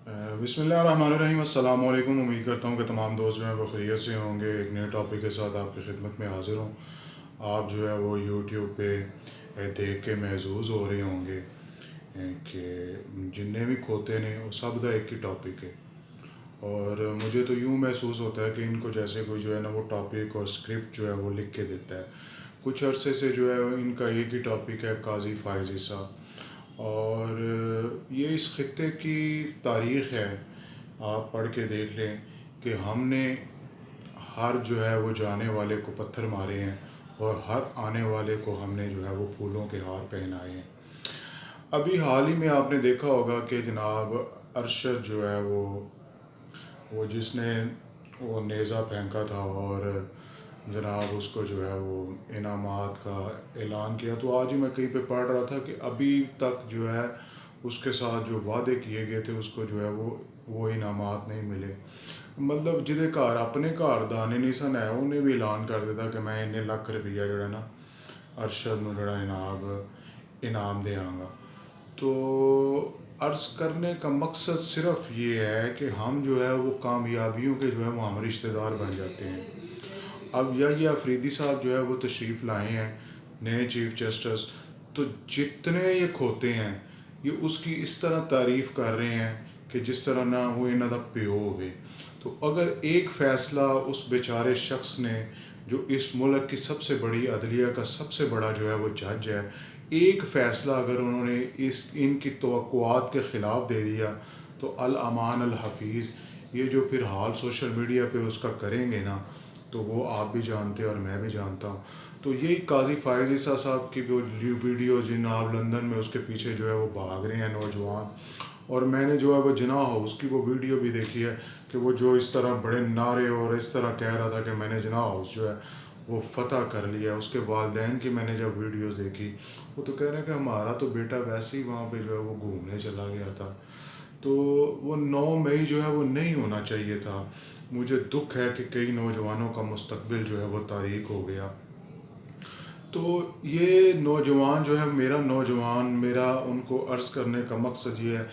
بسم اللہ الرحمن الرحیم، السلام علیکم۔ امید کرتا ہوں کہ تمام دوست جو ہیں وہ خیریت سے ہوں گے۔ ایک نئے ٹاپک کے ساتھ آپ کی خدمت میں حاضر ہوں۔ آپ جو ہے وہ یوٹیوب پہ دیکھ کے محظوظ ہو رہے ہوں گے کہ جتنے بھی کھوتے نے وہ سب کا ایک ہی ٹاپک ہے، اور مجھے تو یوں محسوس ہوتا ہے کہ ان کو جیسے کوئی جو ہے نا وہ ٹاپک اور اسکرپٹ جو ہے وہ لکھ کے دیتا ہے۔ کچھ عرصے سے جو ہے ان کا ایک ہی ٹاپک ہے، قاضی فائز عیسیٰ، اور یہ اس خطے کی تاریخ ہے۔ آپ پڑھ کے دیکھ لیں کہ ہم نے ہر جو ہے وہ جانے والے کو پتھر مارے ہیں، اور ہر آنے والے کو ہم نے جو ہے وہ پھولوں کے ہار پہنائے ہیں۔ ابھی حال ہی میں آپ نے دیکھا ہوگا کہ جناب ارشد جو ہے وہ جس نے وہ نیزہ پھینکا تھا اور جناب اس کو جو ہے وہ انعامات کا اعلان کیا، تو آج ہی میں کہیں پہ پڑھ رہا تھا کہ ابھی تک جو ہے اس کے ساتھ جو وعدے کیے گئے تھے اس کو جو ہے وہ انعامات نہیں ملے۔ مطلب جہدے گھر اپنے گھر دانے نہیں سن ہے انہیں بھی اعلان کر دیتا کہ میں انہیں لاکھ روپیہ جڑا نا ارشد نو جڑا انعام دیاں گا۔ تو عرض کرنے کا مقصد صرف یہ ہے کہ ہم جو ہے وہ کامیابیوں کے جو ہے وہ ہم رشتہ دار بن جاتے ہیں۔ اب یہ افریدی صاحب جو ہے وہ تشریف لائے ہیں، نئے چیف جسٹس، تو جتنے یہ کھوتے ہیں یہ اس کی اس طرح تعریف کر رہے ہیں کہ جس طرح نہ وہ انہوں کا پیو ہوئے۔ تو اگر ایک فیصلہ اس بیچارے شخص نے جو اس ملک کی سب سے بڑی عدلیہ کا سب سے بڑا جو ہے وہ جج ہے، ایک فیصلہ اگر انہوں نے ان کی توقعات کے خلاف دے دیا تو الامان الحفیظ، یہ جو پھر حال سوشل میڈیا پہ اس کا کریں گے نا تو وہ آپ بھی جانتے ہیں اور میں بھی جانتا ہوں۔ تو یہی قاضی فائز عیسیٰ صاحب کی جو ویڈیو جن آپ لندن میں اس کے پیچھے جو ہے وہ بھاگ رہے ہیں نوجوان، اور میں نے جو ہے وہ جناح ہاؤس کی وہ ویڈیو بھی دیکھی ہے کہ وہ جو اس طرح بڑے نعرے اور اس طرح کہہ رہا تھا کہ میں نے جناح ہاؤس جو ہے وہ فتح کر لیا۔ اس کے والدین کی میں نے جب ویڈیوز دیکھی، وہ تو کہہ رہے ہیں کہ ہمارا تو بیٹا ویسے ہی وہاں پہ جو ہے وہ گھومنے چلا گیا تھا، تو وہ 9 مئی جو ہے وہ نہیں ہونا چاہیے تھا۔ مجھے دکھ ہے کہ کئی نوجوانوں کا مستقبل جو ہے وہ تاریک ہو گیا۔ تو یہ نوجوان جو ہے میرا ان کو عرض کرنے کا مقصد یہ ہے،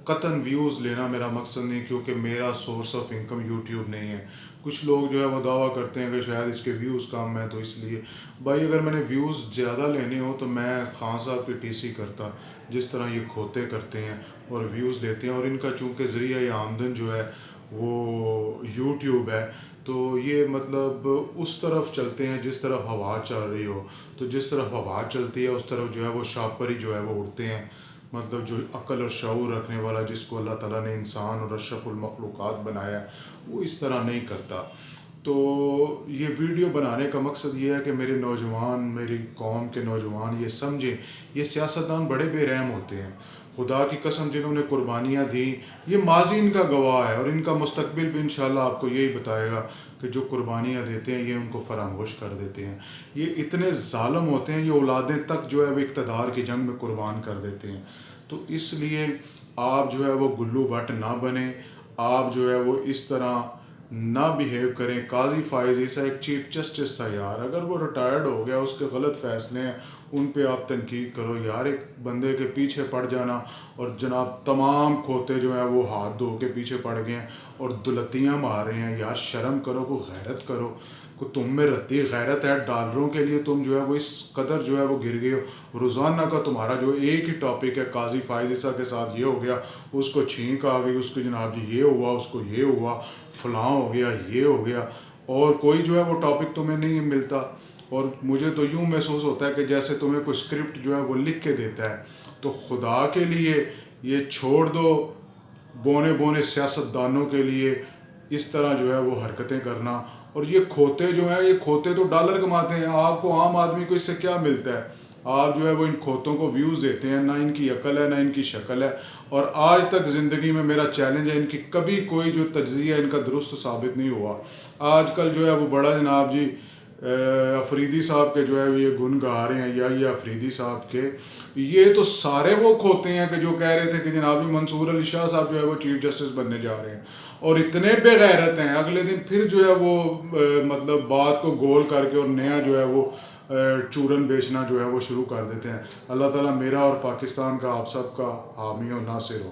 قطعاً ویوز لینا میرا مقصد نہیں، کیونکہ میرا سورس آف انکم یوٹیوب نہیں ہے۔ کچھ لوگ جو ہے وہ دعویٰ کرتے ہیں کہ شاید اس کے ویوز کم ہیں تو اس لیے۔ بھائی اگر میں نے ویوز زیادہ لینے ہو تو میں خان صاحب کی ٹی سی کرتا، جس طرح یہ کھوتے کرتے ہیں اور ویوز لیتے ہیں، اور ان کا چونکہ ذریعہ آمدن جو ہے وہ یوٹیوب ہے، تو یہ مطلب اس طرف چلتے ہیں جس طرف ہوا چل رہی ہو، تو جس طرف ہوا چلتی ہے اس طرف جو ہے وہ شاپر ہی جو ہے وہ اڑتے ہیں۔ مطلب جو عقل اور شعور رکھنے والا، جس کو اللہ تعالیٰ نے انسان اور اشرف المخلوقات بنایا ہے، وہ اس طرح نہیں کرتا۔ تو یہ ویڈیو بنانے کا مقصد یہ ہے کہ میرے نوجوان، میری قوم کے نوجوان یہ سمجھیں، یہ سیاستدان بڑے بے رحم ہوتے ہیں۔ خدا کی قسم جنہوں نے قربانیاں دیں، یہ ماضی ان کا گواہ ہے، اور ان کا مستقبل بھی انشاءاللہ آپ کو یہی بتائے گا کہ جو قربانیاں دیتے ہیں یہ ان کو فراموش کر دیتے ہیں۔ یہ اتنے ظالم ہوتے ہیں، یہ اولادیں تک جو ہے وہ اقتدار کی جنگ میں قربان کر دیتے ہیں۔ تو اس لیے آپ جو ہے وہ گلو بٹ نہ بنیں، آپ جو ہے وہ اس طرح نہ بیہیو کریں۔ قاضی فائز عیسیٰ ایک چیف جسٹس تھا یار، اگر وہ ریٹائرڈ ہو گیا، اس کے غلط فیصلے ہیں ان پہ آپ تنقید کرو یار۔ ایک بندے کے پیچھے پڑ جانا، اور جناب تمام کھوتے جو ہیں وہ ہاتھ دھو کے پیچھے پڑ گئے ہیں اور دلتیاں مار رہے ہیں، یار شرم کرو، کوئی غیرت کرو، کو تم میں رتی غیرت ہے؟ ڈالروں کے لیے تم جو ہے وہ اس قدر جو ہے وہ گر گئے ہو۔ روزانہ کا تمہارا جو ایک ہی ٹاپک ہے، قاضی فائز عیسیٰ کے ساتھ یہ ہو گیا، اس کو چھینک آ گئی، اس کو جناب جی یہ ہوا، اس کو یہ ہوا، فلاں ہو گیا، یہ ہو گیا، اور کوئی جو ہے وہ ٹاپک تمہیں نہیں ملتا۔ اور مجھے تو یوں محسوس ہوتا ہے کہ جیسے تمہیں کوئی اسکرپٹ جو ہے وہ لکھ کے دیتا ہے۔ تو خدا کے لیے یہ چھوڑ دو، بونے بونے سیاستدانوں کے لیے اس طرح جو ہے وہ حرکتیں کرنا۔ اور یہ کھوتے جو ہیں، یہ کھوتے تو ڈالر کماتے ہیں، آپ کو عام آدمی کو اس سے کیا ملتا ہے؟ آپ جو ہے وہ ان کھوتوں کو ویوز دیتے ہیں، نہ ان کی عقل ہے نہ ان کی شکل ہے۔ اور آج تک زندگی میں میرا چیلنج ہے، ان کی کبھی کوئی جو تجزیہ ان کا درست ثابت نہیں ہوا۔ آج کل جو ہے وہ بڑا جناب جی افریدی صاحب کے جو ہے یہ گن گا رہے ہیں، یا یہ افریدی صاحب کے، یہ تو سارے وہ کھوتے ہیں کہ جو کہہ رہے تھے کہ جناب منصور علی شاہ صاحب جو ہے وہ چیف جسٹس بننے جا رہے ہیں، اور اتنے بے غیرت ہیں، اگلے دن پھر جو ہے وہ مطلب بات کو گول کر کے اور نیا جو ہے وہ چورن بیچنا جو ہے وہ شروع کر دیتے ہیں۔ اللہ تعالیٰ میرا اور پاکستان کا آپ سب کا حامی و ناصر ہو۔